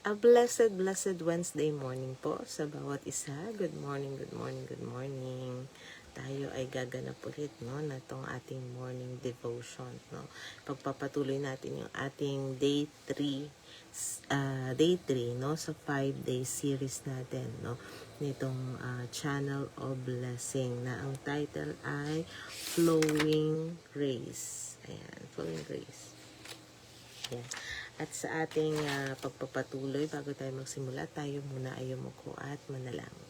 A blessed, blessed Wednesday morning po sa bawat isa. Good morning, good morning, good morning. Tayo ay gaganap ulit, no, na itong ating morning devotion, no. Pagpapatuloy natin yung ating day 3, no, sa 5-day series natin, no, nitong Channel of Blessing, na ang title ay Flowing Grace. Ayan, Flowing Grace. Ayan. At sa ating pagpapatuloy, bago tayo magsimula, tayo muna ay yumuko at manalangin.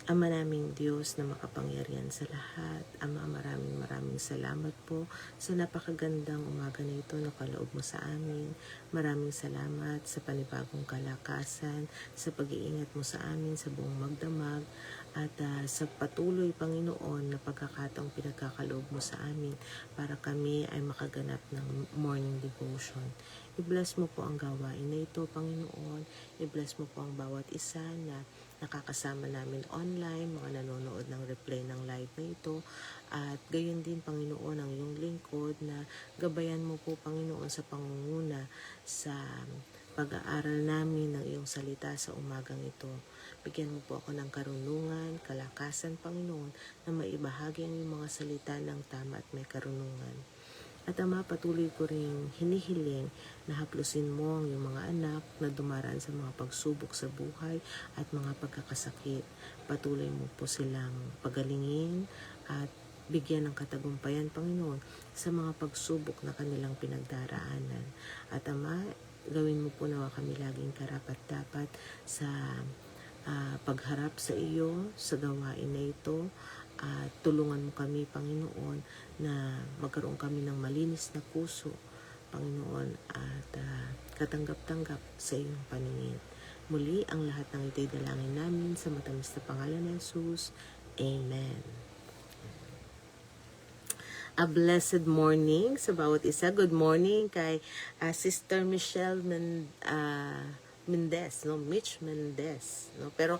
Ama naming Diyos na makapangyarihan sa lahat, Ama, maraming salamat po sa napakagandang umaga na ito na kaloob mo sa amin. Maraming salamat sa panibagong kalakasan, sa pag-iingat mo sa amin sa buong magdamag, at sa patuloy, Panginoon, na pagkakataong pinagkakaloob mo sa amin para kami ay makaganap ng morning devotion. I-bless mo po ang gawain na ito, Panginoon. I-bless mo po ang bawat isa na nakakasama namin online, mga nanonood ng replay ng live na ito. At gayon din, Panginoon, ang iyong lingkod na gabayan mo po, Panginoon, sa pangunguna sa pag-aaral namin ng iyong salita sa umagang ito. Bigyan mo po ako ng karunungan, kalakasan, Panginoon, na maibahagi ang iyong mga salita ng tama at may karunungan. At Ama, patuloy ko rin hinihiling na haplusin mo ang iyong mga anak na dumaraan sa mga pagsubok sa buhay at mga pagkakasakit. Patuloy mo po silang pagalingin at bigyan ng katagumpayan, Panginoon, sa mga pagsubok na kanilang pinagdaraanan. At Ama, gawin mo po nawa kami laging karapat-dapat sa pagharap sa iyo, sa gawain na ito. Tulungan mo kami, Panginoon, na magkaroon kami ng malinis na puso, Panginoon, at katanggap-tanggap sa iyong paningin. Muli, ang lahat ng ito'y dalangin namin sa matamis na pangalan ni Jesus. Amen. A blessed morning sa bawat isa. Good morning kay Sister Michelle Mendez, no? Mitch Mendez, no? Pero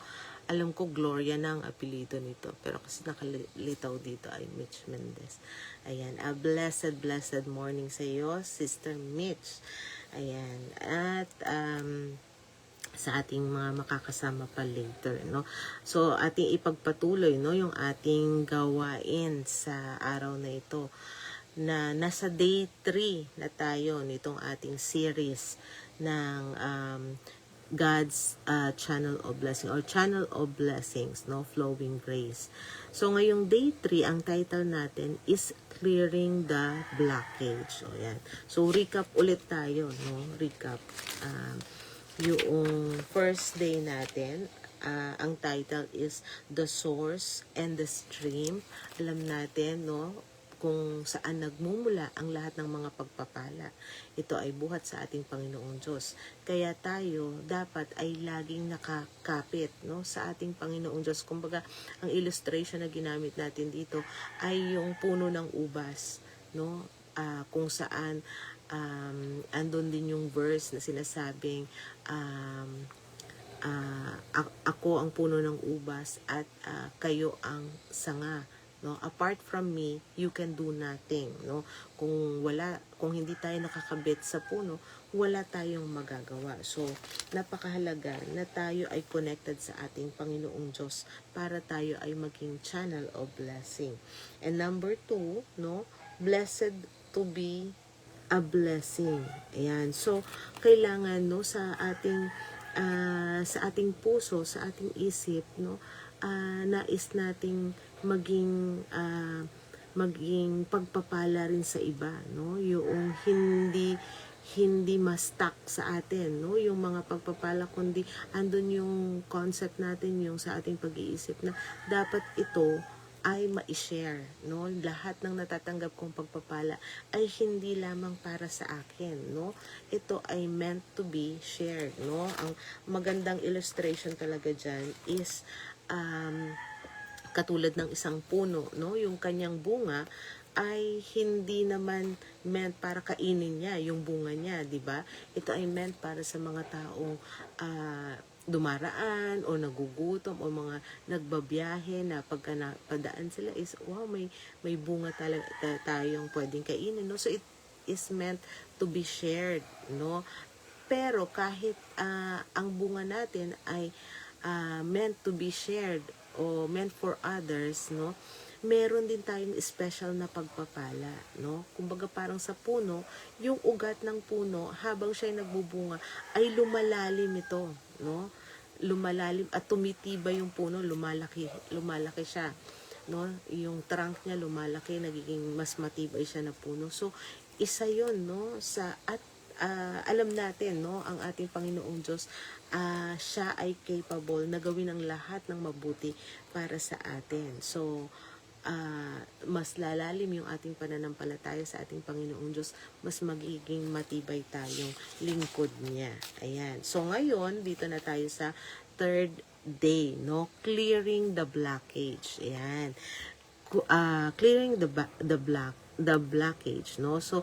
alam ko Gloria na ang apelido nito, pero kasi nakalitaw dito ay Mitch Mendez. Ayan, a blessed, blessed morning sa iyo, Sister Mitch. Ayan, at sa ating mga makakasama pa later, no? So, ating ipagpatuloy, no, yung ating gawain sa araw na ito, na nasa day 3 na tayo nitong ating series ng God's Channel of Blessing or Channel of Blessings, no, Flowing Grace. So ngayong day 3, ang title natin is Clearing the Blockage. So yan. So recap ulit tayo, no? Recap. Yung first day natin, ang title is The Source and the Stream. Alam natin, no, kung saan nagmumula ang lahat ng mga pagpapala. Ito ay buhat sa ating Panginoong Diyos. Kaya tayo dapat ay laging nakakapit, no, sa ating Panginoong Diyos. Kumbaga, ang illustration na ginamit natin dito ay yung puno ng ubas, no, kung saan andun din yung verse na sinasabing ako ang puno ng ubas at kayo ang sanga, no? Apart from me, you can do nothing, no? Kung hindi tayo nakakabit sa puno, wala tayong magagawa. So, napakahalaga na tayo ay connected sa ating Panginoong Diyos para tayo ay maging channel of blessing. And number 2, no, blessed to be a blessing. Ayan. So, kailangan, no, sa ating puso, sa ating isip, no, nais nating maging pagpapala rin sa iba, no, yung hindi ma-stuck sa atin, no, yung mga pagpapala, kundi andun yung concept natin, yung sa ating pag-iisip na dapat ito ay ma-share, no? Lahat ng natatanggap kong pagpapala ay hindi lamang para sa akin, no? Ito ay meant to be shared, no? Ang magandang illustration talaga dyan is katulad ng isang puno, no? Yung kanyang bunga ay hindi naman meant para kainin niya yung bunga niya, di ba? Ito ay meant para sa mga taong dumaraan o nagugutom o mga nagbabiyahe na pagka napadaan sila is wow, may bunga talaga tayong pwedeng kainin, no? So it is meant to be shared, no? Pero kahit ang bunga natin ay meant to be shared o meant for others, no? Meron din tayong special na pagpapala, no? Kumbaga parang sa puno, yung ugat ng puno habang siya nagbubunga ay lumalalim ito, no? Lumalalim at tumitibay yung puno, lumalaki siya, no? Yung trunk niya lumalaki, nagiging mas matibay siya na puno. So isa 'yon, no? Alam natin, no, ang ating Panginoong Diyos, siya ay capable na gawin ang lahat ng mabuti para sa atin. So mas lalalim yung ating pananampalataya sa ating Panginoong Diyos, mas magiging matibay tayong lingkod niya. Ayan. So ngayon, dito na tayo sa third day, no? Clearing the blockage. Ayan. Clearing the blockage, no? So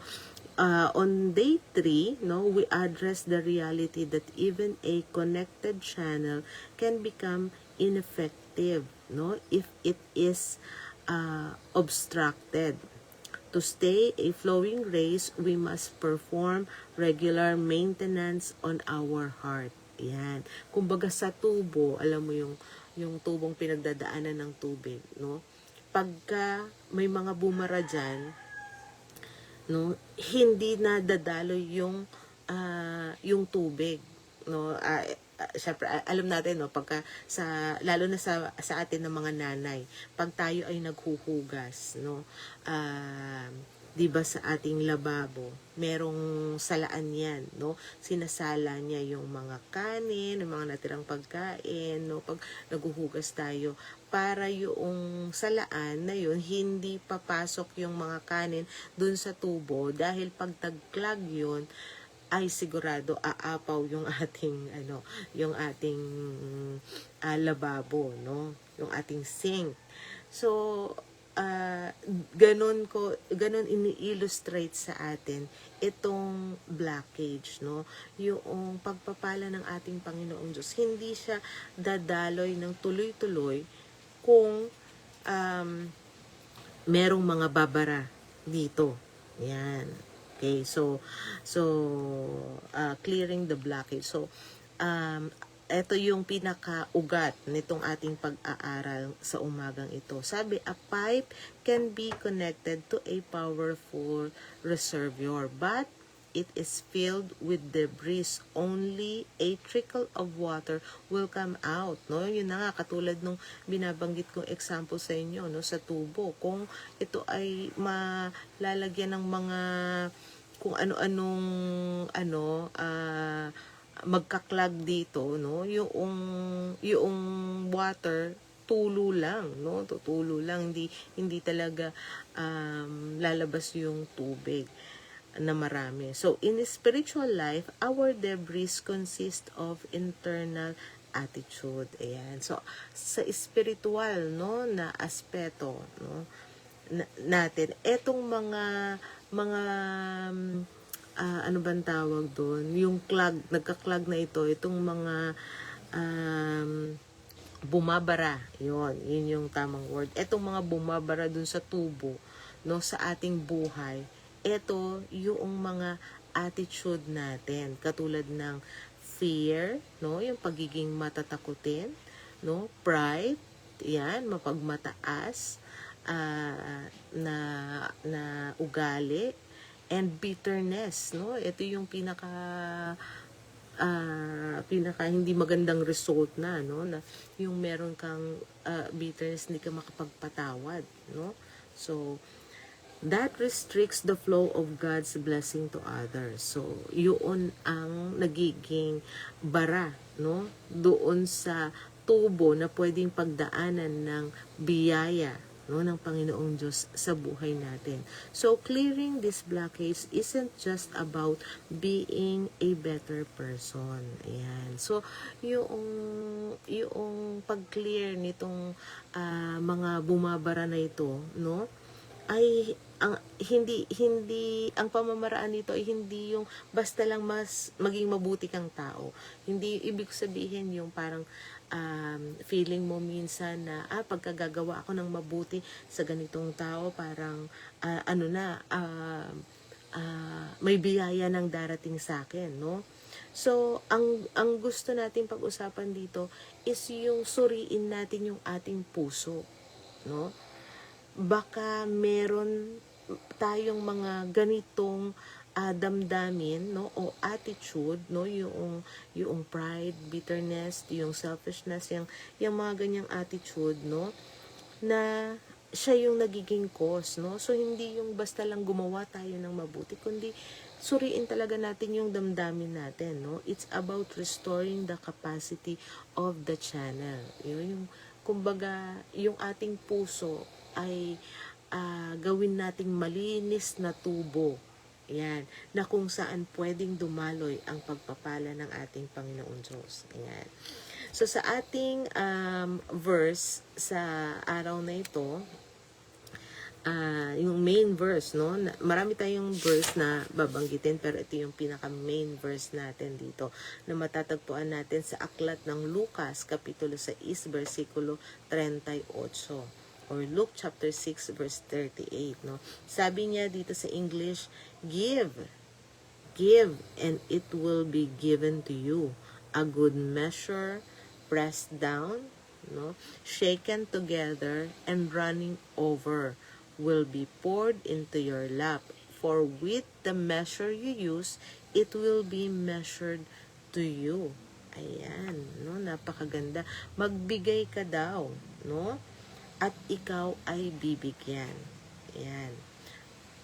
on day 3, no, we address the reality that even a connected channel can become ineffective, no, if it is obstructed. To stay a flowing race, we must perform regular maintenance on our heart. Yan. Kumbaga sa tubo, alam mo yung tubong pinagdadaanan ng tubig, no? Pagka may mga bumara dyan, no, hindi na dadaloy yung tubig, no. Syempre, alam natin, no, pagka lalo na sa atin ng mga nanay, pag tayo ay naghuhugas, no, 'di ba sa ating lababo, merong salaan 'yan, no? Sinasala niya yung mga kanin, yung mga natirang pagkain, no, pag naghuhugas tayo, para yung salaan na yun hindi papasok yung mga kanin dun sa tubo, dahil pag tag-clog yun, ay sigurado aapaw yung ating lababo, no, yung ating sink. So ganun ini-illustrate sa atin itong blockage, no, yung pagpapala ng ating Panginoong Diyos. Hindi siya dadaloy ng tuloy-tuloy kung merong mga babara dito. Yan. Okay, so clearing the blockage. So ito yung pinakaugat nitong ating pag-aaral sa umagang ito. Sabi, a pipe can be connected to a powerful reservoir, but it is filled with debris. Only a trickle of water will come out, no? Yun na nga, katulad nung binabanggit kong example sa inyo, no, sa tubo. Kung ito ay malalagyan ng mga kung ano-anong magka-clog dito, no, yung water tulo lang, no, tutulo lang, hindi talaga lalabas yung tubig na marami. So in spiritual life, our debris consist of internal attitude. Ayan. So sa spiritual, no, na aspeto, no, natin, etong mga ano bang tawag doon, yung nagka-clog na itong mga bumabara, yun yung tamang word. Etong mga bumabara dun sa tubo, no, sa ating buhay, ito yung mga attitude natin, katulad ng fear, no, yung pagiging matatakutin, no, pride, yan, mapagmataas, na ugali, and bitterness, no? Ito yung pinaka hindi magandang result na, no, na yung meron kang bitterness, hindi ka makapagpatawad, no? So that restricts the flow of God's blessing to others. So yun ang nagiging bara, no, doon sa tubo na pwedeng pagdaanan ng biyaya, no, ng Panginoong Diyos sa buhay natin. So clearing this blockage isn't just about being a better person. Ayan. So yung pag-clear nitong mga bumabara na ito, no, ay hindi ang pamamaraan nito ay hindi yung basta lang mas maging mabuti kang tao. Hindi ibig sabihin yung parang feeling mo minsan na pagkagagawa ako ng mabuti sa ganitong tao, parang may biyaya ng darating sa akin, no? So, ang gusto natin pag-usapan dito is yung suriin natin yung ating puso, no? Baka meron tayong mga ganitong damdamin, no, o attitude, no, yung pride, bitterness, yung selfishness, yung mga ganyang attitude, no, na siya yung nagiging cause, no? So, hindi yung basta lang gumawa tayo ng mabuti, kundi suriin talaga natin yung damdamin natin, no? It's about restoring the capacity of the channel. Yung kumbaga, yung ating puso ay gawin nating malinis na tubo. Ayan, na kung saan pwedeng dumaloy ang pagpapala ng ating Panginoon Diyos. Ayan. So sa ating verse sa araw na ito, yung main verse, no? Marami tayong verse na babanggitin, pero ito yung pinaka-main verse natin dito na matatagpuan natin sa aklat ng Lucas, Kapitulo 6, versikulo 38. Or Luke chapter 6, verse 38. No? Sabi niya dito sa English, give, and it will be given to you. A good measure, pressed down, no, shaken together, and running over, will be poured into your lap. For with the measure you use, it will be measured to you. Ayan, no, napakaganda. Magbigay ka daw, no? At ikaw ay bibigyan. Ayan.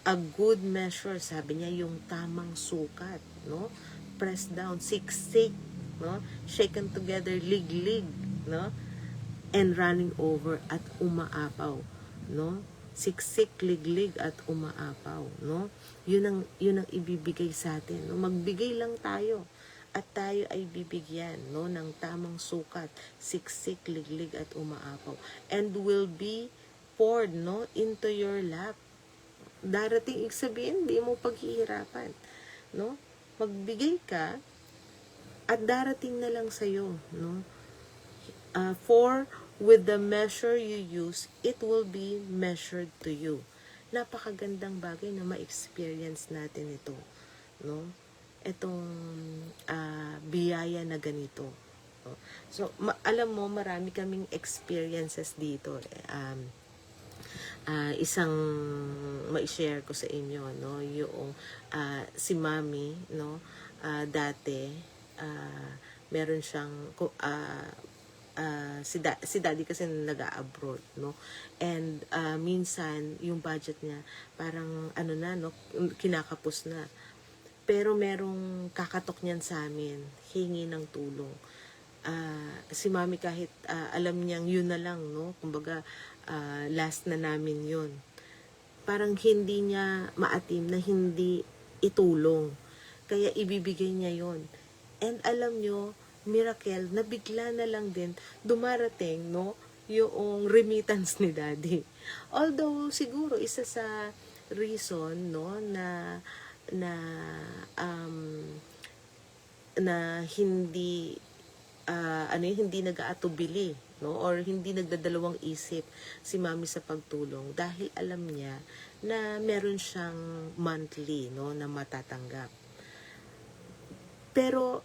A good measure, sabi niya, yung tamang sukat, no? Press down, siksik, no? Shaken together, liglig, no? And running over at umaapaw, no? Siksik, liglig at umaapaw, no? Yun ang ibibigay sa atin, no? Magbigay lang tayo at tayo ay bibigyan, no, ng tamang sukat, siksik, liglig at umaapaw, and will be poured, no, into your lap. Darating, sabihin, di mo paghihirapan, no? Magbigay ka at darating na lang sa'yo, no? For with the measure you use, it will be measured to you. Napakagandang bagay na ma-experience natin ito, no? Itong biyaya na ganito. So, alam mo, marami kaming experiences dito. Isang ma-share ko sa inyo, no, yung si Mami, no, dati meron siyang si Daddy kasi nag-a-abroad, no, and minsan yung budget niya parang no, kinakapos na. Pero merong kakatok niyan sa amin, hingi ng tulong. Si Mami kahit alam niyang yun na lang, no? Kumbaga, last na namin yun. Parang hindi niya maatim na hindi itulong. Kaya ibibigay niya yun. And alam niyo, miracle, na bigla na lang din dumarating, no? Yung remittance ni Daddy. Although, siguro, isa sa reason, no, na hindi hindi nag-aatubili, no, or hindi nagdadalawang isip si Mami sa pagtulong dahil alam niya na meron siyang monthly, no, na matatanggap. Pero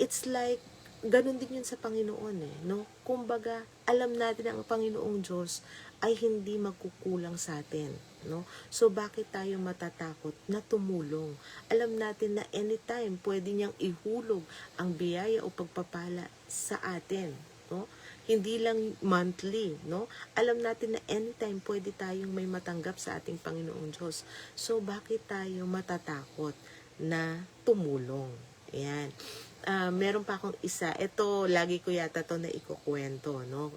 it's like ganun din yun sa Panginoon, no? Kumbaga, alam natin ang Panginoong Diyos ay hindi magkukulang sa atin, no? So, bakit tayo matatakot na tumulong? Alam natin na anytime pwede niyang ihulog ang biyaya o pagpapala sa atin, no? Hindi lang monthly, no? Alam natin na anytime pwede tayong may matanggap sa ating Panginoong Diyos. So, bakit tayo matatakot na tumulong? Ayan. Meron pa akong isa. Ito, lagi ko yata to na ikukwento, no?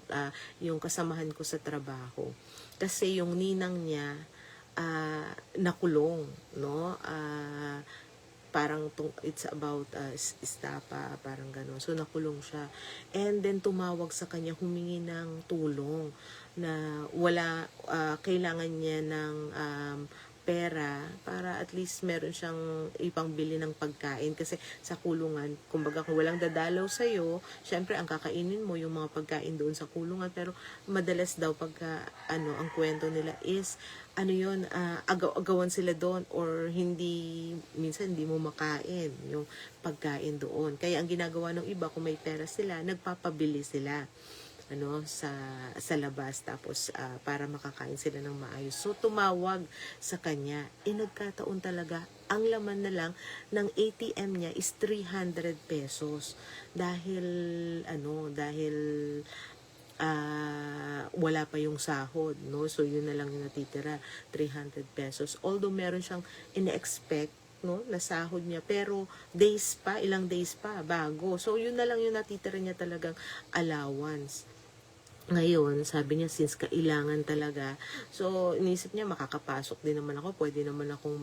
Yung kasamahan ko sa trabaho. Kasi yung ninang niya, nakulong, no? Parang it's about estapa, parang gano'n. So, nakulong siya. And then, tumawag sa kanya, humingi ng tulong na kailangan niya ng pera para at least meron siyang ipangbili ng pagkain. Kasi sa kulungan, kumbaga kung walang dadalaw sa'yo, syempre ang kakainin mo yung mga pagkain doon sa kulungan. Pero madalas daw pagka ang kwento nila is agaw-agawan sila doon or minsan hindi mo makain yung pagkain doon. Kaya ang ginagawa ng iba, kung may pera sila, nagpapabili sila sa labas, tapos para makakain sila ng maayos. So tumawag sa kanya, nagkataon talaga ang laman na lang ng ATM niya is 300 pesos dahil wala pa yung sahod, no? So yun na lang yung natitira, 300 pesos. Although meron siyang ina-expect, no, na sahod niya, pero ilang days pa bago. So yun na lang yung natitira niya talagang allowance. Ngayon, sabi niya, since kailangan talaga, so inisip niya, makakapasok din naman ako, pwede naman akong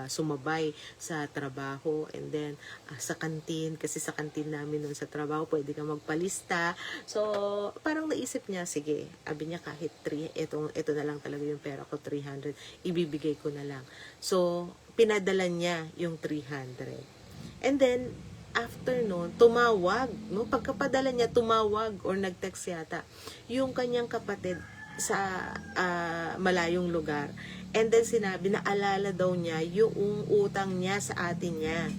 sumabay sa trabaho, and then sa kantin, kasi sa kantin namin nun sa trabaho, pwede ka magpalista. So, parang naisip niya, sige, sabi niya, kahit ito na lang talaga yung pera ko, 300, ibibigay ko na lang. So, pinadala niya yung 300. And then, after noon, tumawag, no? Pagkapadala niya, tumawag or nag-text yata yung kanyang kapatid sa malayong lugar. And then sinabi na alala daw niya yung utang niya sa atin niya.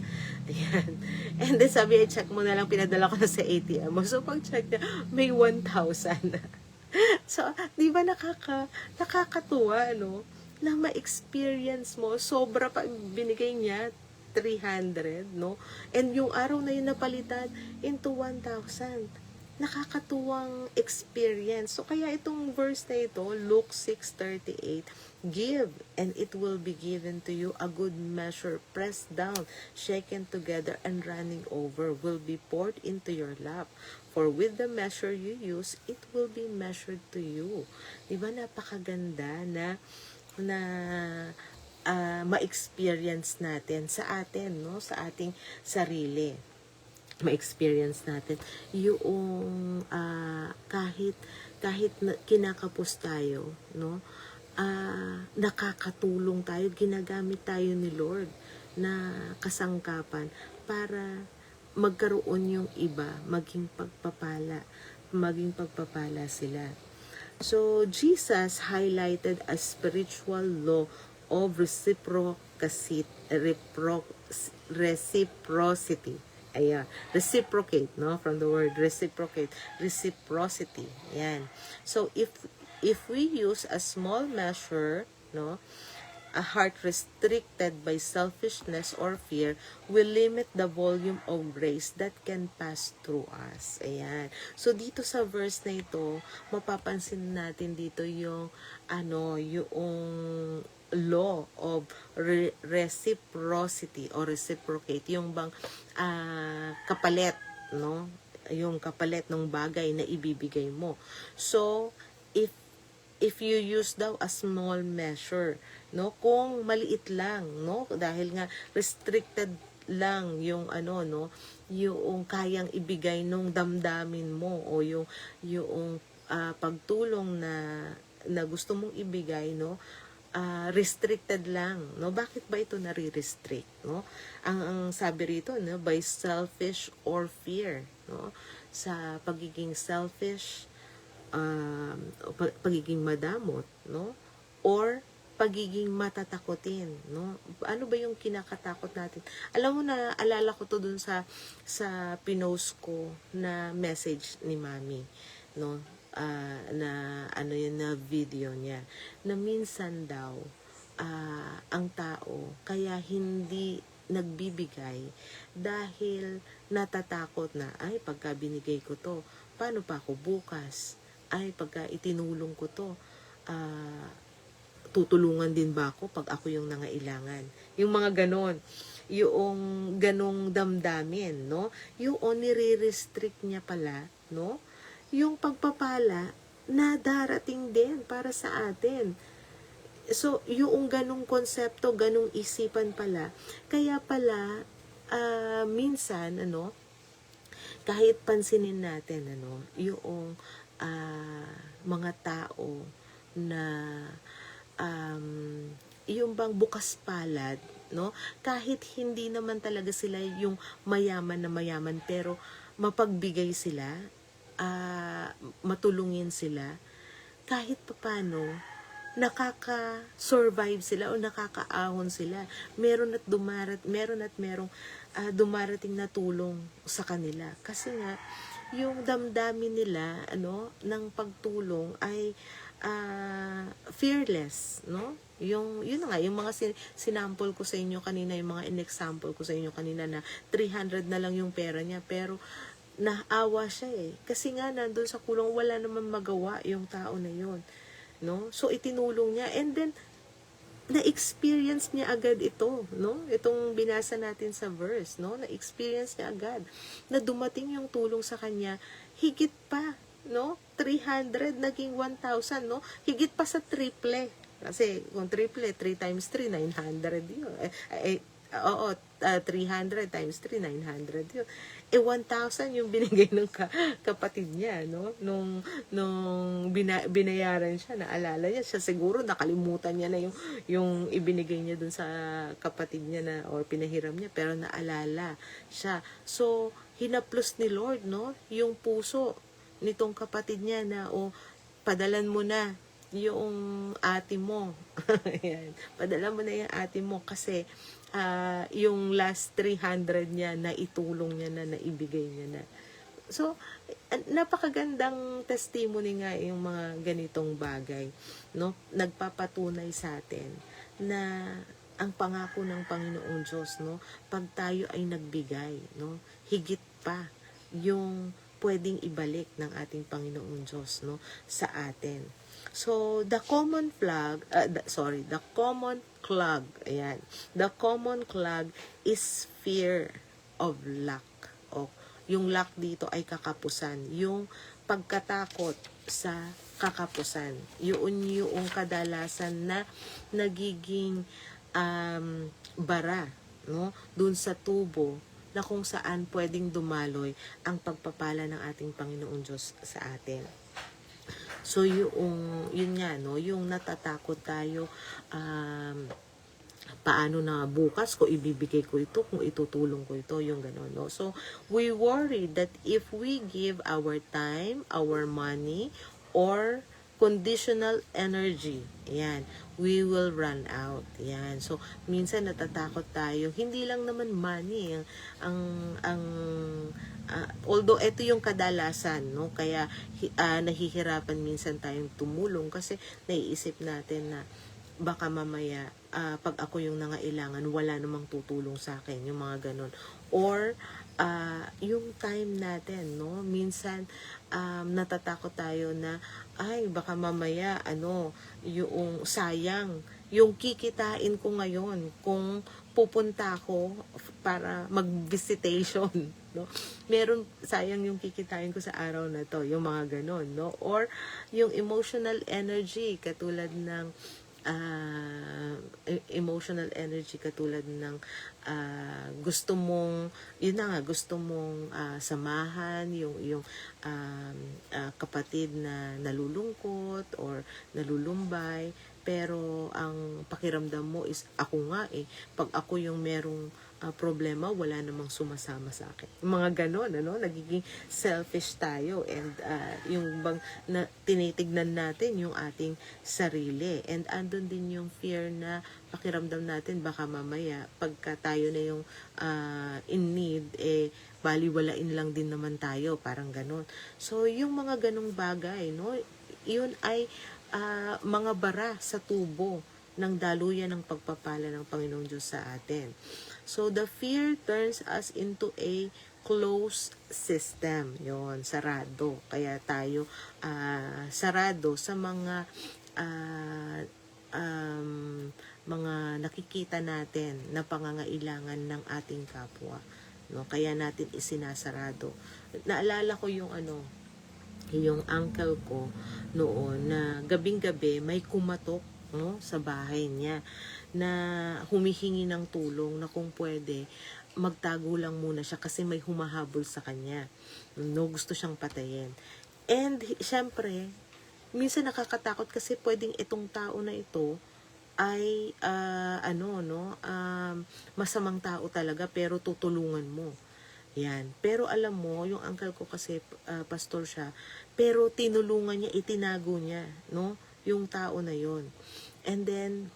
Ayan. And then sabi, check mo na lang, pinadala ko na sa ATM mo. So pag check niya, may 1,000. So, di ba nakakatuwa, no? Na ma-experience mo, sobra pa binigay niya, 300, no? And yung araw na yun napalitan into 1,000. Nakakatuwang experience. So, kaya itong verse na ito, Luke 6:38, give, and it will be given to you, a good measure, pressed down, shaken together, and running over, will be poured into your lap. For with the measure you use, it will be measured to you. Diba napakaganda na ma-experience natin sa atin, no? Sa ating sarili. Ma-experience natin yung kahit kinakapos tayo, no? Nakakatulong tayo, ginagamit tayo ni Lord na kasangkapan para magkaroon yung iba, maging pagpapala sila. So, Jesus highlighted a spiritual law of reciprocity. Ayan. Reciprocate, no? From the word reciprocate. Reciprocity. Ayan. So, if we use a small measure, no, a heart restricted by selfishness or fear will limit the volume of grace that can pass through us. Ayan. So, dito sa verse na ito, mapapansin natin dito yung yung law of reciprocity or reciprocate, yung bang kapalit, no? Yung kapalit ng bagay na ibibigay mo. So, if you use daw a small measure, no, kung maliit lang, no, dahil nga restricted lang yung yung kayang ibigay nung damdamin mo o yung pagtulong na gusto mong ibigay, no, restricted lang, no? Bakit ba ito nare-restrict, no? Ang sabi rito, no, by selfish or fear, no? Sa pagiging selfish, pagiging madamot, no? Or pagiging matatakotin, no? Ano ba yung kinakatakot natin? Alam mo, na alala ko to dun sa pinost ko na message ni Mami, no? Na video niya, na minsan daw ang tao kaya hindi nagbibigay dahil natatakot na, ay, pagka binigay ko to, paano pa ako bukas? Ay, pagka itinulong ko to, tutulungan din ba ako pag ako yung nangailangan? Yung mga ganon, yung ganong damdamin, no? Yung nire-restrict niya pala, no? Yung pagpapala na darating din para sa atin. So, yung ganong konsepto, ganong isipan pala, kaya pala, minsan, kahit pansinin natin, yung mga tao na yung bang bukas palad, no? Kahit hindi naman talaga sila yung mayaman na mayaman, pero mapagbigay sila, matulungin sila, kahit papano, nakaka-survive sila o nakakaahon sila. Meron at merong dumarating na tulong sa kanila. Kasi nga, yung damdamin nila, ng pagtulong ay fearless, no? Yun na nga, yung mga sinample ko sa inyo kanina, yung mga in-example ko sa inyo kanina na 300 na lang yung pera niya, pero naawa siya Kasi nga, nandun sa kulong, wala naman magawa yung tao na yun, no? So, itinulong niya, and then, na-experience niya agad ito, no? Itong binasa natin sa verse, no? Na-experience niya agad na dumating yung tulong sa kanya, higit pa, no? 300 naging 1,000, no? Higit pa sa triple. Kasi kung triple, 3 times 3, 900 yun. Oo, 300 times 3, 900 yun. 1,000 yung binigay ng kapatid niya, no? Nung binayaran siya, naalala niya, siya siguro nakalimutan niya na yung ibinigay niya dun sa kapatid niya na, or pinahiram niya, pero naalala siya. So, hinaplos ni Lord, no? Yung puso nitong kapatid niya na, padalan mo na yung ate mo. Ayan. Padala mo na yung ate mo kasi yung last 300 niya na itulong niya na, naibigay niya na. So, napakagandang testimony nga yung mga ganitong bagay, no? Nagpapatunay sa atin na ang pangako ng Panginoong Diyos, no? Pag tayo ay nagbigay, no? Higit pa yung pwedeng ibalik ng ating Panginoong Diyos, no? Sa atin. So, the common clog, ayan. The common clog is fear of lack. Yung lack dito ay kakapusan. Yung pagkatakot sa kakapusan. Yung kadalasan na nagiging bara, no? Dun sa tubo na kung saan pwedeng dumaloy ang pagpapala ng ating Panginoong Diyos sa atin. So, yun nga, no? Yung natatakot tayo, paano na bukas ko ibibigay ko ito, kung itutulong ko ito, yung gano'n, no? So, we worry that if we give our time, our money, or conditional energy, yan, we will run out. Yan. So, minsan natatakot tayo. Hindi lang naman money although ito yung kadalasan, no? Kaya nahihirapan minsan tayong tumulong kasi naiisip natin na baka mamaya pag ako yung nangailangan, wala namang tutulong sa akin, yung mga ganun. Or yung time natin, no? Minsan natatakot tayo na ay baka mamaya yung sayang yung kikitain ko ngayon kung pupunta ako para mag-visitation, no? Meron, sayang yung kikitain ko sa araw na to, yung mga ganon, no? Or yung emotional energy katulad ng gusto mong, yun na nga, gusto mong samahan yung kapatid na nalulungkot or nalulumbay, pero ang pakiramdam mo is ako nga pag ako yung merong problema, wala namang sumasama sa akin. Mga ganon, nagiging selfish tayo, and yung bang tinitignan natin yung ating sarili, and andun din yung fear na pakiramdam natin baka mamaya pagka tayo na yung in need, baliwalain lang din naman tayo, parang ganon. So yung mga ganong bagay, no, yun ay mga bara sa tubo ng daluyan ng pagpapala ng Panginoong Diyos sa atin. So, the fear turns us into a closed system. Yon, sarado. Kaya tayo sarado sa mga nakikita natin na pangangailangan ng ating kapwa. No? Kaya natin isinasarado. Naalala ko yung uncle ko noon na gabing-gabi may kumatok, no, sa bahay niya na humihingi ng tulong na kung pwede magtago lang muna siya kasi may humahabol sa kanya, no, gusto siyang patayin. And syempre minsan nakakatakot kasi pwedeng itong tao na ito ay ano no, masamang tao talaga pero tutulungan mo. Yan. Pero alam mo, yung uncle ko kasi pastor siya, pero tinulungan niya, itinago niya, no? Yung tao na yon. And then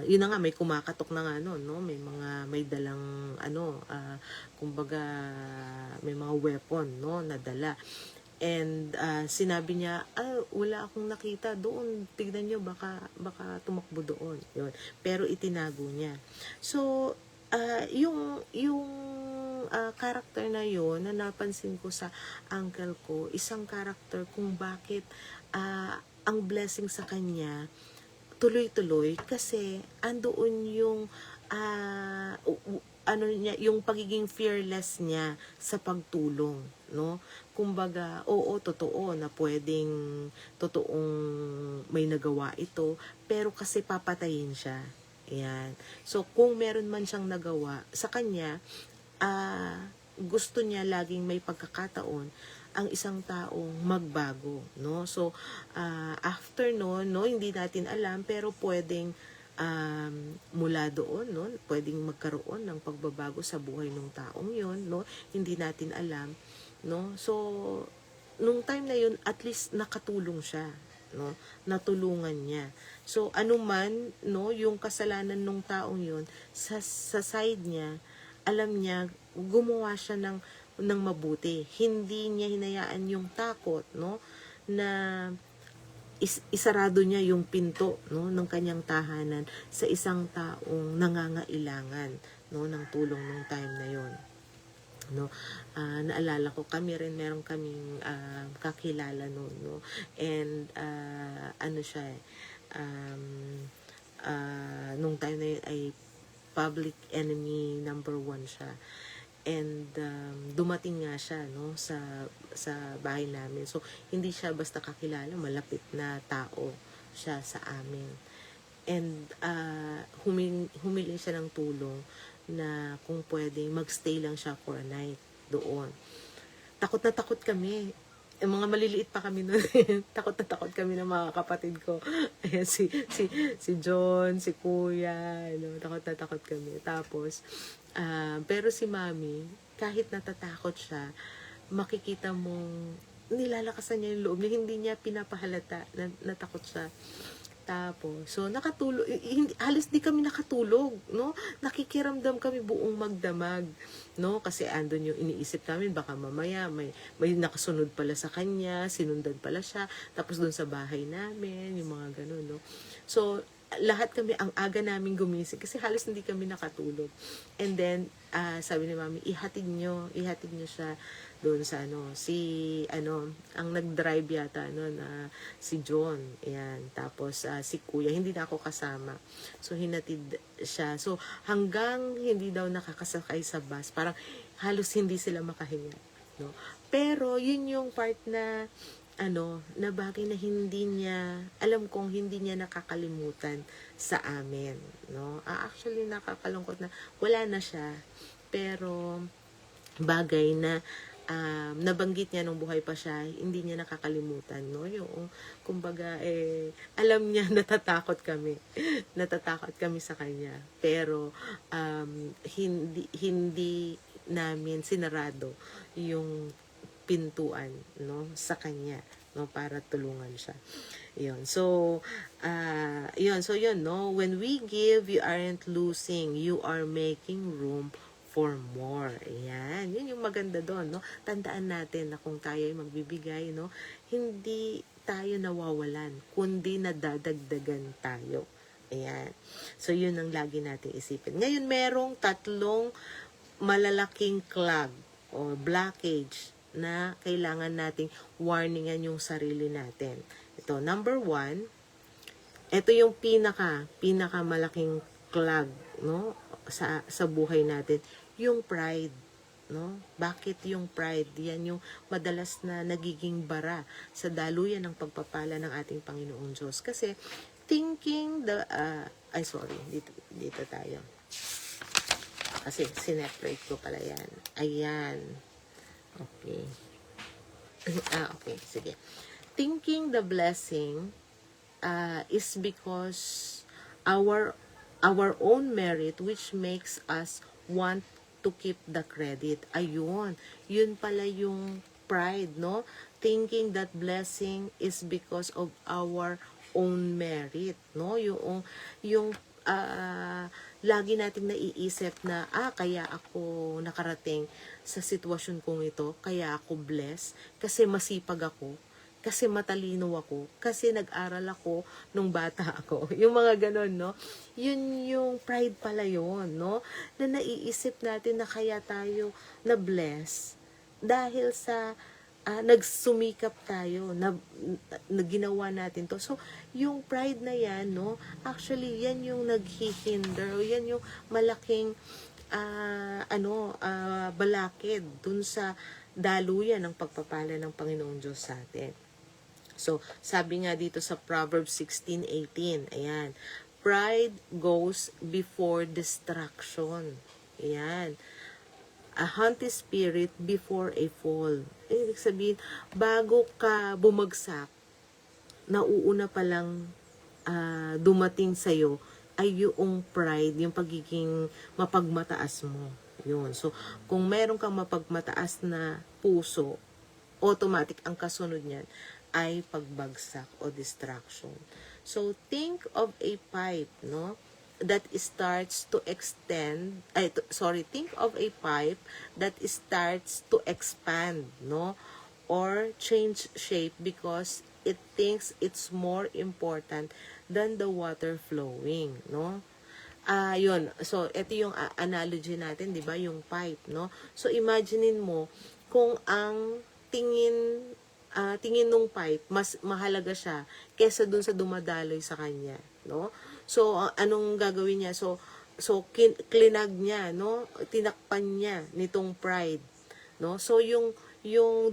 yun na nga, may kumakatok na nga no, no? May dalang ano, kumbaga may mga weapon no na dala. And sinabi niya, wala akong nakita doon. Tignan niyo, baka tumakbo doon. Yun. Pero itinago niya. So yung character na yon na napansin ko sa uncle ko, isang character kung bakit ang blessing sa kanya tuloy-tuloy kasi andoon yung ano niya, yung pagiging fearless niya sa pagtulong, no? Kumbaga, oo, totoo na totoong may nagawa ito, pero kasi papatayin siya. Ayan. So, kung meron man siyang nagawa, sa kanya, gusto niya laging may pagkakataon ang isang taong magbago, no? So, after no, hindi natin alam, pero pwedeng mula doon, no, pwedeng magkaroon ng pagbabago sa buhay ng taong yon, no? Hindi natin alam, no? So, nung time na yun, at least nakatulong siya, no? Natulungan niya. So, anuman, no, yung kasalanan ng taong yon sa side niya, alam niya, gumawa siya ng mabuti. Hindi niya hinayaan yung takot, no, na isarado niya yung pinto, no, ng kanyang tahanan sa isang taong nangangailangan, no, ng tulong ng time na yon, no. Naalala ko, meron kaming kakilala noon, no, and ano siya, nung time na yun ay public enemy number 1 siya. And dumating nga siya, no, sa bahay namin. So hindi siya basta kakilala, malapit na tao siya sa amin. And humiling siya ng tulong na kung pwede magstay lang siya for a night doon. Takot na takot kami. Mga maliliit pa kami noon. Takot na takot kami ng mga kapatid ko. Ayan, si John, si Kuya, ano, takot na takot kami. Tapos pero si Mami, kahit natatakot siya, makikita mong nilalakasan niya yung loob niya, hindi niya pinapahalata na natakot siya. Tapos, so nakatulog, halos di kami nakatulog, no? Nakikiramdam kami buong magdamag, no? Kasi andun yung iniisip namin, baka mamaya may nakasunod pala sa kanya, sinundan pala siya, tapos doon sa bahay namin, yung mga ganun, no? So, lahat kami, ang aga namin gumising kasi halos hindi kami nakatulog. And then, sabi ni Mami, ihatid nyo siya doon sa ang nag-drive yata si John. Ayan. Tapos si Kuya, hindi na ako kasama. So hinatid siya. So hanggang hindi daw nakakasakay sa bus, parang halos hindi sila makahinga, no? Pero yun yung part na na bagay na alam kong hindi niya nakakalimutan sa amin, no? Actually nakakalungkot na wala na siya. Pero bagay na nabanggit niya nung buhay pa siya, hindi niya nakakalimutan, no? Yung kumbaga alam niya natatakot kami. Natatakot kami sa kanya. Pero hindi namin sinarado yung pintuan, no, sa kanya, no, para tulungan siya. Yun. So, no, when we give, you aren't losing, you are making room for more. Ayan. Yun yung maganda doon, no? Tandaan natin na kung tayo ay magbibigay, no, hindi tayo nawawalan, kundi nadadagdagan tayo. Ayan. So, yun ang lagi natin isipin. Ngayon, merong 3 malalaking clog o blockage na kailangan nating warningan yung sarili natin. Ito, number 1, ito yung pinaka malaking clog, no, sa buhay natin, yung pride, no? Bakit yung pride? Yan yung madalas na nagiging bara sa daluyan ng pagpapala ng ating Panginoong Diyos. Kasi thinking dito tayo. Kasi sineparate ko pala yan. Ayan. Okay. Okay, sige. Thinking the blessing is because our our own merit which makes us want to keep the credit. Ayun, yun pala yung pride, no? Thinking that blessing is because of our own merit, no? Yung lagi nating naiisip na, kaya ako nakarating sa sitwasyon kong ito, kaya ako blessed, kasi masipag ako, kasi matalino ako, kasi nag-aral ako nung bata ako. Yung mga ganon, no? Yun yung pride pala yun, no? Na naiisip natin na kaya tayo na-bless dahil sa nagsumikap tayo, na ginawa natin to. So, yung pride na yan, no? Actually, yan yung naghihinder, yan yung malaking balakid dun sa daluyan ng pagpapala ng Panginoong Diyos sa atin. So, sabi nga dito sa Proverbs 16:18, ayan, pride goes before destruction. Ayan. A haughty spirit before a fall. Ibig sabihin, bago ka bumagsak, nauuna palang dumating sa'yo ay yung pride, yung pagiging mapagmataas mo. Yun. So, kung meron kang mapagmataas na puso, automatic ang kasunod niyan ay pagbagsak o distraction. So, think of a pipe, no? That starts to extend, think of a pipe that starts to expand, no? Or change shape because it thinks it's more important than the water flowing, no? Yun. So, ito yung analogy natin, di ba? Yung pipe, no? So, imaginein mo kung ang tingin nung pipe, mas mahalaga siya kesa dun sa dumadaloy sa kanya, no? So, anong gagawin niya? So klinag niya, no? Tinakpan niya nitong pride, no? So, yung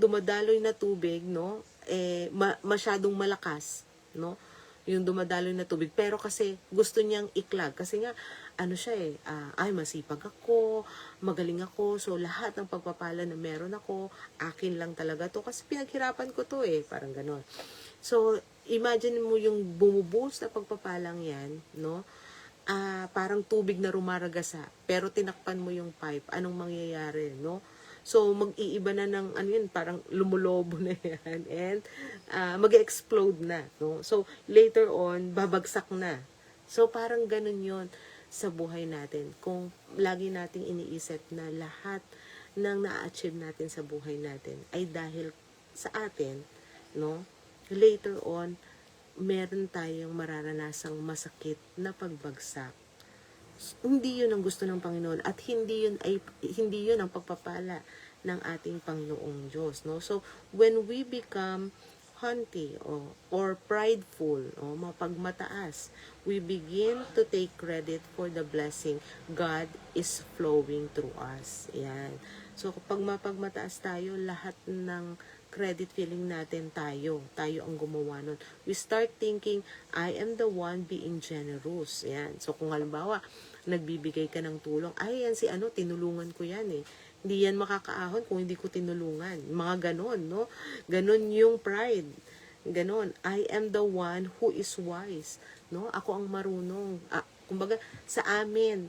dumadaloy na tubig, no? Masyadong malakas, no? Yung dumadaloy na tubig. Pero kasi gusto niyang iklag. Kasi nga, masipag ako, magaling ako, so lahat ng pagpapala na meron ako, akin lang talaga to. Kasi pinaghirapan ko to parang ganon. So, imagine mo yung bumubuhos na pagpapalang yan, no? Parang tubig na rumaragasa, pero tinakpan mo yung pipe, anong mangyayari, no? So, mag-iiba na ng, parang lumulobo na yan, and mag-explode na, no? So, later on, babagsak na. So, parang ganun yon sa buhay natin. Kung lagi nating iniisip na lahat ng na-achieve natin sa buhay natin ay dahil sa atin, no? Later on, meron tayong mararanasang masakit na pagbagsak. Hindi yun ang gusto ng Panginoon at hindi yun ang pagpapala ng ating Panginoong Diyos, no? So when we become haughty or prideful o mapagmataas, we begin to take credit for the blessing God is flowing through us. Yan. So kapag mapagmataas tayo, lahat ng credit feeling natin tayo ang gumawa nun. We start thinking, I am the one being generous. Yan. So kung halimbawa, nagbibigay ka ng tulong, yan si tinulungan ko yan Hindi yan makakaahon kung hindi ko tinulungan. Mga ganon, no? Ganon yung pride. Ganon. I am the one who is wise. No? Ako ang marunong. Kumbaga, sa aming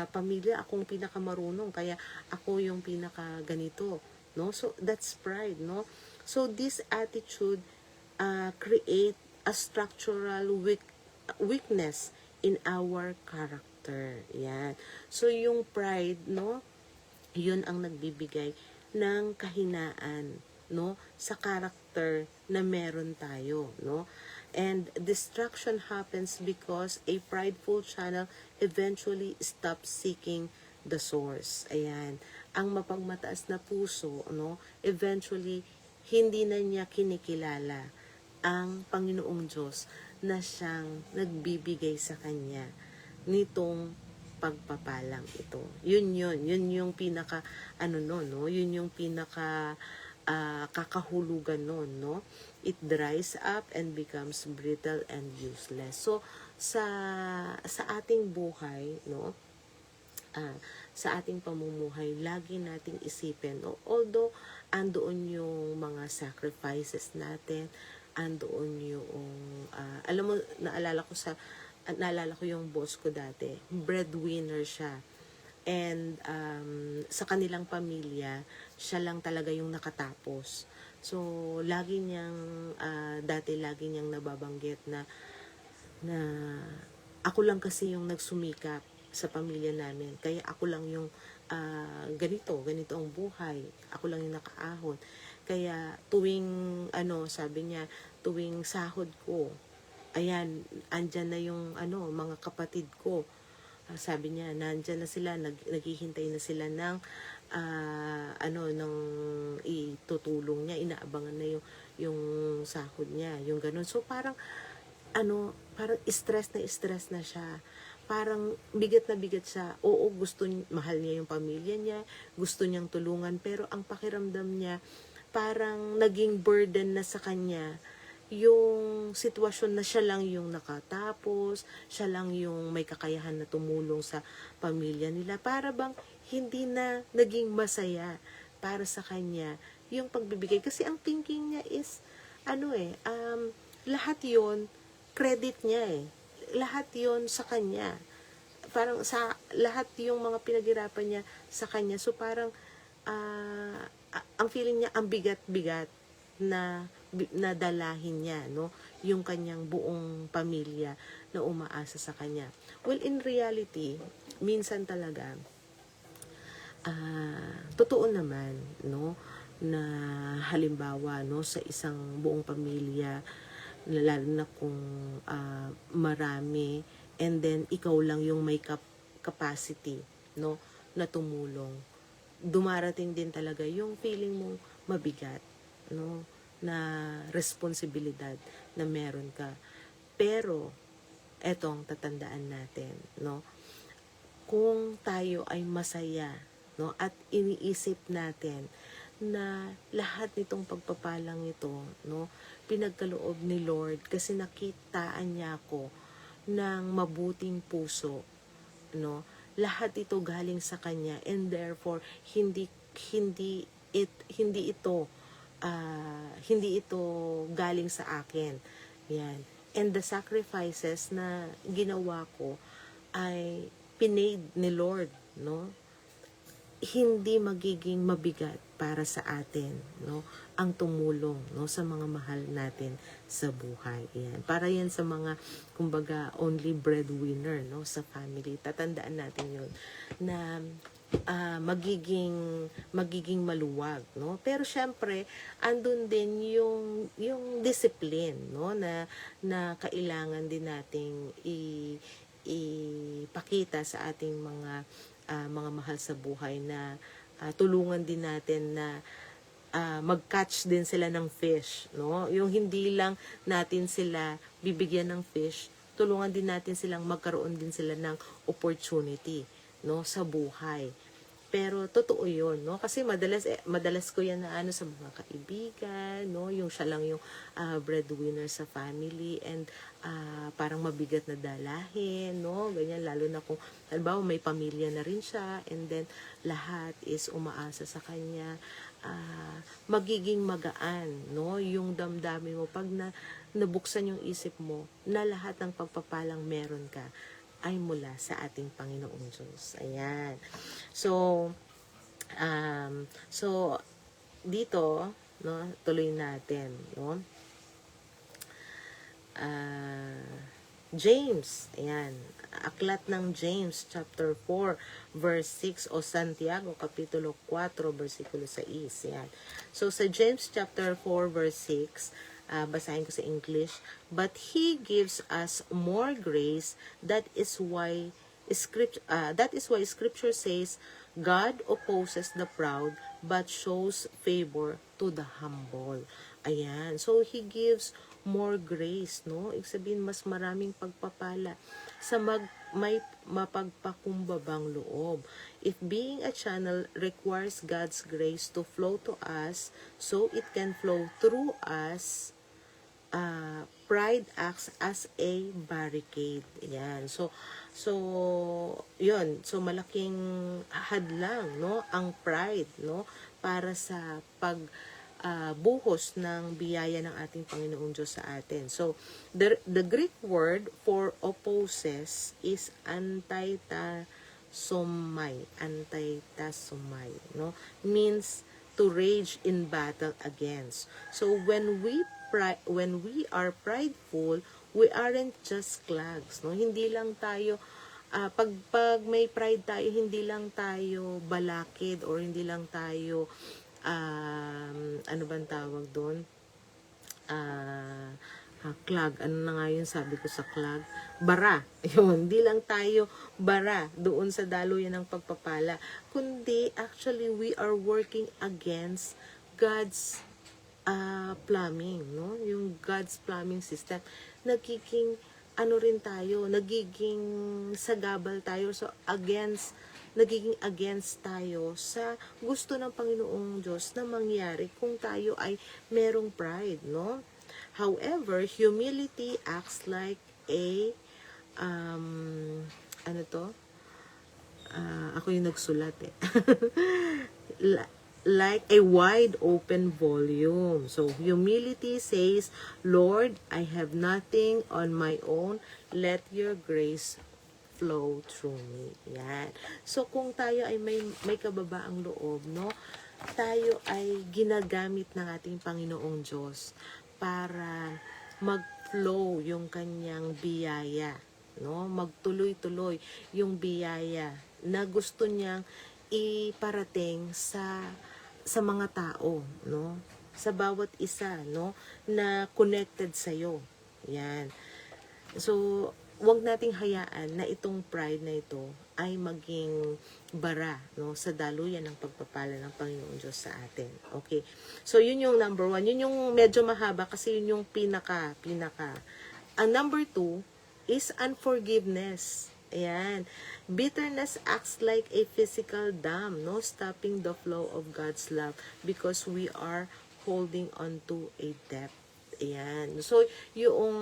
pamilya, akong pinakamarunong. Kaya ako yung pinakaganito. No? So, that's pride, no? So, this attitude create a structural weakness in our character. Yan. So, yung pride, no? Yun ang nagbibigay ng kahinaan, no? Sa character na meron tayo, no? And destruction happens because a prideful channel eventually stops seeking the source. Ayan. Ang mapagmataas na puso, no? Eventually, hindi na niya kinikilala ang Panginoong Diyos na siyang nagbibigay sa kanya nitong pagpapalang ito. Yun yung pinaka no? Yun yung pinaka kakahulugan nun, no? It dries up and becomes brittle and useless. So sa ating buhay, no? sa ating pamumuhay, lagi nating isipin, no? Although andoon yung mga sacrifices natin, andoon yung alam mo, naalala ko yung boss ko dati, breadwinner siya. And sa kanilang pamilya, siya lang talaga yung nakatapos. So, dati lagi niyang nababanggit na ako lang kasi yung nagsumikap sa pamilya namin. Kaya ako lang yung ganito ang buhay. Ako lang yung nakaahon. Kaya sabi niya, tuwing sahod ko, ayan, andyan na yung mga kapatid ko. Sabi niya, nandyan na sila, naghihintay na sila ng ng itutulong niya, inaabangan na yung sahod niya, yung ganun. So parang parang stress na siya. Parang bigat na bigat siya. Oo, mahal niya yung pamilya niya, gusto niyang tulungan, pero ang pakiramdam niya, parang naging burden na sa kanya yung sitwasyon na siya lang yung nakatapos, siya lang yung may kakayahan na tumulong sa pamilya nila. Para bang hindi na naging masaya para sa kanya yung pagbibigay. Kasi ang thinking niya is, lahat yon credit niya eh. Lahat yon sa kanya. Parang sa lahat yung mga pinaghirapan niya sa kanya. So parang ang feeling niya ang bigat-bigat na dalahin niya, no, yung kanyang buong pamilya na umaasa sa kanya. Well, in reality, minsan talaga totoo naman, no, na halimbawa, no, sa isang buong pamilya, lalo na kung marami, and then ikaw lang yung may capacity, no, na tumulong, dumarating din talaga yung feeling mong mabigat, no, na responsibilidad na meron ka. Pero etong tatandaan natin, no, kung tayo ay masaya, no, at iniisip natin na lahat nitong pagpapalang ito, no, pinagkaloob ni Lord kasi nakitaan niya ako ng mabuting puso, no, lahat ito galing sa kanya, and therefore hindi ito galing sa akin. Yan. And the sacrifices na ginawa ko ay pinaid ni Lord, no? Hindi magiging mabigat para sa atin, no, ang tumulong, no, sa mga mahal natin sa buhay. Yan. Para yan sa mga, kumbaga, only breadwinner, no, sa family. Tatandaan natin yun na magiging maluwag, no, pero syempre andun din yung discipline, no, na kailangan din nating ipakita sa ating mga mahal sa buhay, na tulungan din natin na mag-catch din sila ng fish, no, yung hindi lang natin sila bibigyan ng fish, tulungan din natin silang magkaroon din sila ng opportunity, no, sa buhay. Pero totoo 'yon, no? Kasi madalas ko 'yan na sa mga kaibigan, no? Yung siya lang yung breadwinner sa family, and parang mabigat na dalahin, no? Ganyan, lalo na kung halimbawa may pamilya na rin siya, and then lahat is umaasa sa kanya. Magiging magaan, no, yung damdamin mo pag nabuksan yung isip mo na lahat ng pagpapalang meron ka ay mula sa ating Panginoong Diyos. Ayan. So dito, no, tuloy natin, no. James, ayan. Aklat ng James, chapter 4, verse 6, o Santiago, kapitulo 4, versikulo 6. Ayan. So, sa James chapter 4, verse 6, basahin ko sa English, but He gives us more grace. That is why Scripture says, God opposes the proud, but shows favor to the humble. Ayan. So, He gives more grace, no? Ibig sabihin, mas maraming pagpapala sa may mapagpakumbabang loob. If being a channel requires God's grace to flow to us, so it can flow through us, pride acts as a barricade. Yan. So, So, yun. So, malaking hadlang, no? Ang pride, no? Para sa buhos ng biyaya ng ating Panginoong Diyos sa atin. So, the Greek word for opposes is antaitasomai. Antaitasomai, no? Means to rage in battle against. So, when we are prideful, we aren't just clags, no? Hindi lang tayo pag may pride tayo, hindi lang tayo balakid or hindi lang tayo ano bang tawag doon? Clag. Ano na nga yun sabi ko sa clag? Bara. Yun, hindi lang tayo bara doon sa daluyan ng pagpapala. Kundi, actually, we are working against God's plumbing, no? Yung God's plumbing system. Nagiging nagiging sagabal tayo. So, nagiging against tayo sa gusto ng Panginoong Diyos na mangyari kung tayo ay merong pride, no? However, humility acts like a, ano to? Ako yung nagsulat eh. Like a wide open volume. So, humility says, Lord, I have nothing on my own. Let your grace flow through me. Yan. So, kung tayo ay may kababaang loob, no? Tayo ay ginagamit ng ating Panginoong Diyos para mag-flow yung kanyang biyaya, no? Magtuloy-tuloy yung biyaya na gusto niyang iparating sa mga tao, no? Sa bawat isa, no, na connected sa iyo. Yan. So, wag nating hayaan na itong pride na ito ay maging bara, no, sa daluyan ng pagpapala ng Panginoon Diyos sa atin. Okay. So, yun yung number 1. Yun yung medyo mahaba kasi yun yung pinaka. Ang number 2 is unforgiveness. Ayan. Bitterness acts like a physical dam, no, stopping the flow of God's love because we are holding on to a debt. Ayan. So, yung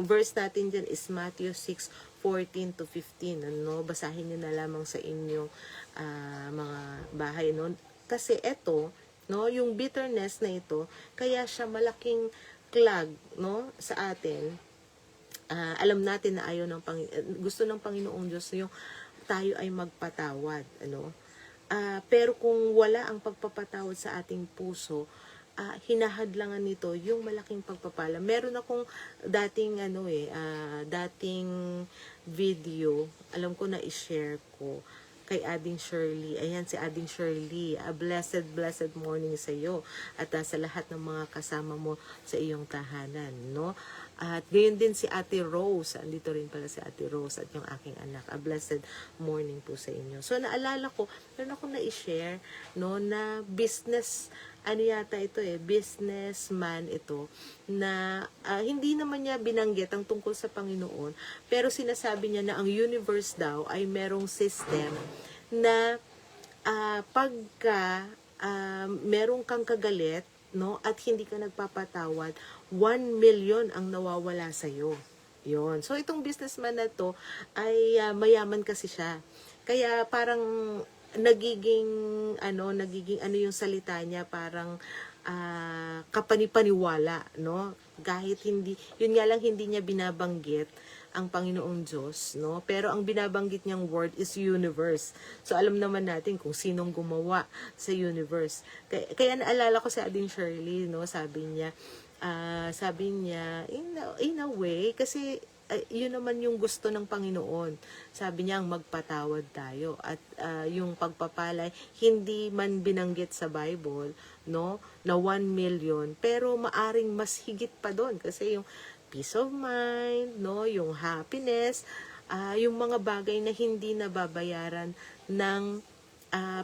verse natin dyan is Matthew 6:14 to 15. Ano? Basahin nyo na lamang sa inyong mga bahay. No? Kasi ito, no, yung bitterness na ito, kaya siya malaking clag, no, sa atin. Alam natin na gusto ng Panginoong Diyos yung tayo ay magpatawad, ano? Pero kung wala ang pagpapatawad sa ating puso, hinahadlangan nito yung malaking pagpapala. Meron akong dating video, alam ko na i-share ko kay Ading Shirley. Ayan si Ading Shirley. A blessed morning sa iyo at sa lahat ng mga kasama mo sa iyong tahanan, no? At gayon din si Ate Rose. Andito rin pala si Ate Rose at yung aking anak. A blessed morning po sa inyo. So naalala ko, meron ako na i-share, no, na businessman ito na hindi naman niya binanggit ang tungkol sa Panginoon, pero sinasabi niya na ang universe daw ay merong system na pagka merong kang kagalit, no, at hindi ka nagpapatawad, 1 million ang nawawala sa iyo. Yon. So itong businessman na to ay mayaman kasi siya. Kaya parang nagiging yung salita niya parang kapanipaniwala, no? Kahit yun nga lang hindi niya binabanggit ang Panginoong Diyos, no? Pero ang binabanggit niyang word is universe. So alam naman natin kung sinong gumawa sa universe. Kaya naalala ko sa Ading Shirley, no? Sabi niya in a way kasi yun naman yung gusto ng Panginoon. Sabi niya, magpatawad tayo. At yung pagpapalay, hindi man binanggit sa Bible, no, na 1 million, pero maaring mas higit pa doon. Kasi yung peace of mind, no, yung happiness, yung mga bagay na hindi nababayaran ng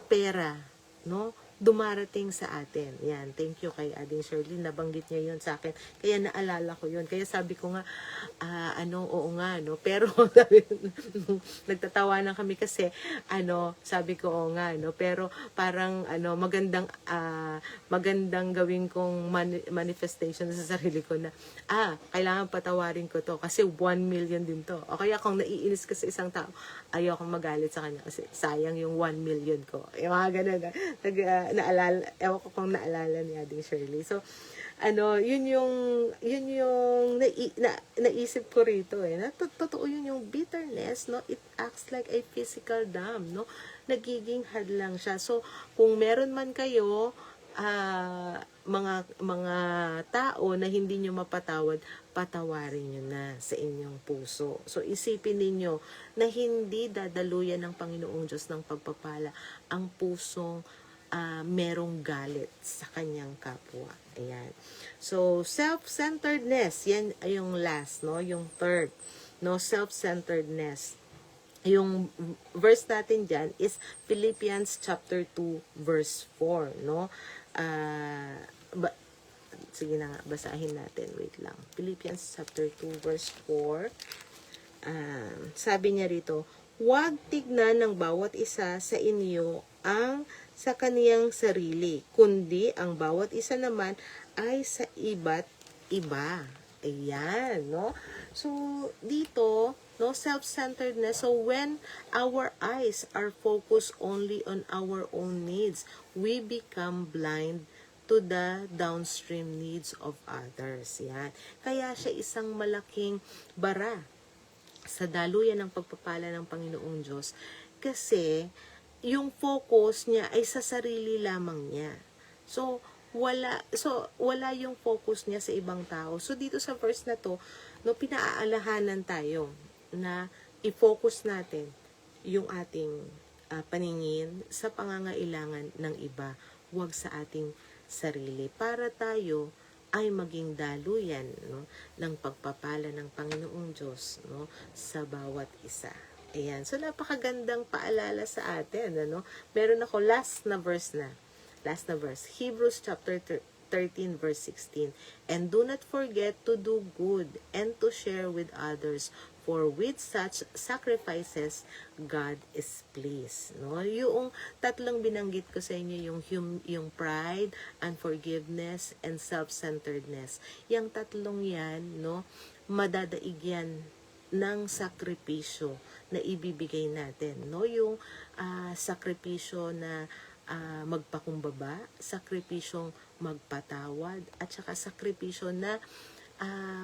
pera, no, dumarating sa atin. Yan, thank you kay Ading Shirley, nabanggit niya yun sa akin. Kaya naalala ko yun. Kaya sabi ko nga, oo nga, no? Pero, nagtatawanan kami kasi, sabi ko, oo nga, no? Pero, parang, magandang gawin kong manifestation sa sarili ko na, kailangan patawarin ko to kasi 1 million din to. O kaya kung naiinis ka sa isang tao, ayaw kong magalit sa kanya kasi sayang yung 1 million ko. Yung mga ganun. Naalala, ewan ko kung naalala ni Ading Shirley. So, yun yung naisip ko rito eh. Totoo yun yung bitterness, no? It acts like a physical dam, no? Nagiging hadlang siya. So, kung meron man kayo, mga tao na hindi nyo mapatawad, patawarin nyo na sa inyong puso. So, isipin ninyo na hindi dadaluyan ng Panginoong Diyos ng pagpapala ang pusong merong galit sa kanyang kapwa. Ayan. So, self-centeredness, yan ay yung last, no? Yung third, no? Self-centeredness. Yung verse natin dyan is Philippians chapter 2 verse 4, no? Sige na nga, basahin natin. Wait lang. Philippians chapter 2 verse 4. Sabi niya rito, huwag tignan ng bawat isa sa inyo ang sa kaniyang sarili, kundi ang bawat isa naman ay sa iba't iba. Ayan, no? So, dito, no, self-centeredness. So, when our eyes are focused only on our own needs, we become blind to the downstream needs of others. Yan. Kaya siya isang malaking bara sa daluyan ng pagpapala ng Panginoong Diyos kasi yung focus niya ay sa sarili lamang niya. So, wala yung focus niya sa ibang tao. So, dito sa verse na to, no, pinaaalahanan tayo na i-focus natin yung ating paningin sa pangangailangan ng iba, huwag sa ating sarili, para tayo ay maging daluyan, no, ng pagpapala ng Panginoong Diyos, no, sa bawat isa. Ayan. So, napakagandang paalala sa atin, ano? Meron ako last na verse. Hebrews chapter 13 verse 16. And do not forget to do good and to share with others, for with such sacrifices, God is pleased. No? Yung tatlong binanggit ko sa inyo, yung pride, unforgiveness, and self-centeredness. Yung tatlong yan, no, madadaig yan ng sakripisyo na ibibigay natin, no? Yung sakripisyo na magpakumbaba, sakripisyong magpatawad, at saka sakripisyo na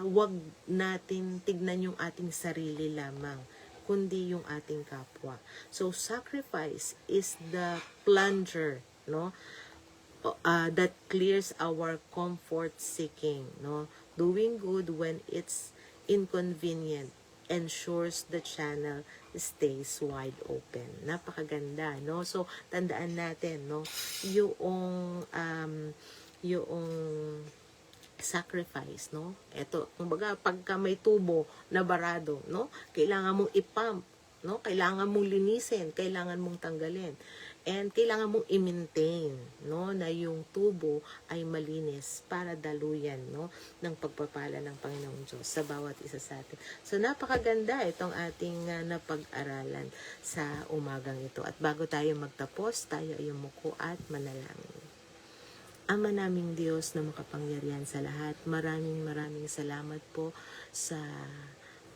wag natin tignan yung ating sarili lamang, kundi yung ating kapwa. So, sacrifice is the plunger, no? That clears our comfort seeking, no? Doing good when it's inconvenient ensures the channel stays wide open. Napakaganda, no? So, tandaan natin, no? Yung sacrifice, no? Ito, kumbaga, pagka may tubo na barado, no? Kailangan mong ipump, no? Kailangan mong linisin, kailangan mong tanggalin. And kailangan mong i-maintain, no, na yung tubo ay malinis para daluyan, no, ng pagpapala ng Panginoong Diyos sa bawat isa sa atin. So, napakaganda itong ating napag-aralan sa umagang ito. At bago tayo magtapos, tayo ay umuko at manalangin. Ama naming Diyos na makapangyarihan sa lahat, maraming salamat po sa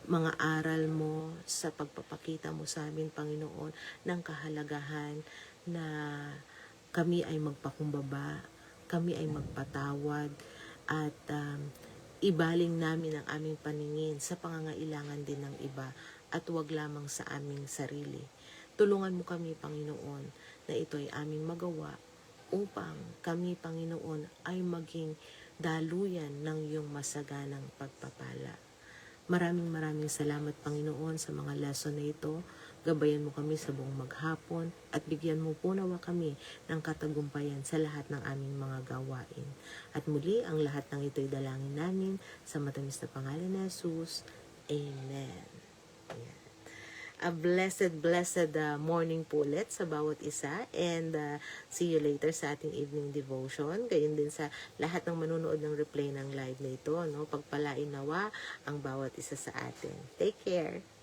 mga aral mo, sa pagpapakita mo sa amin, Panginoon, ng kahalagahan na kami ay magpakumbaba, kami ay magpatawad, at ibaling namin ang aming paningin sa pangangailangan din ng iba, at huwag lamang sa aming sarili. Tulungan mo kami, Panginoon, na ito ay aming magawa upang kami, Panginoon, ay maging daluyan ng iyong masaganang pagpapala. Maraming salamat, Panginoon, sa mga lesson na ito. Gabayan mo kami sa buong maghapon at bigyan mo po nawa kami ng katagumpayan sa lahat ng aming mga gawain. At muli, ang lahat ng ito'y dalangin namin sa matamis na pangalan ni Jesus. Amen. Ayan. a blessed morning po ulit sa bawat isa, and see you later sa ating evening devotion. Gayon din sa lahat ng manunood ng replay ng live na ito, no? Pagpalain nawa ang bawat isa sa atin. Take care!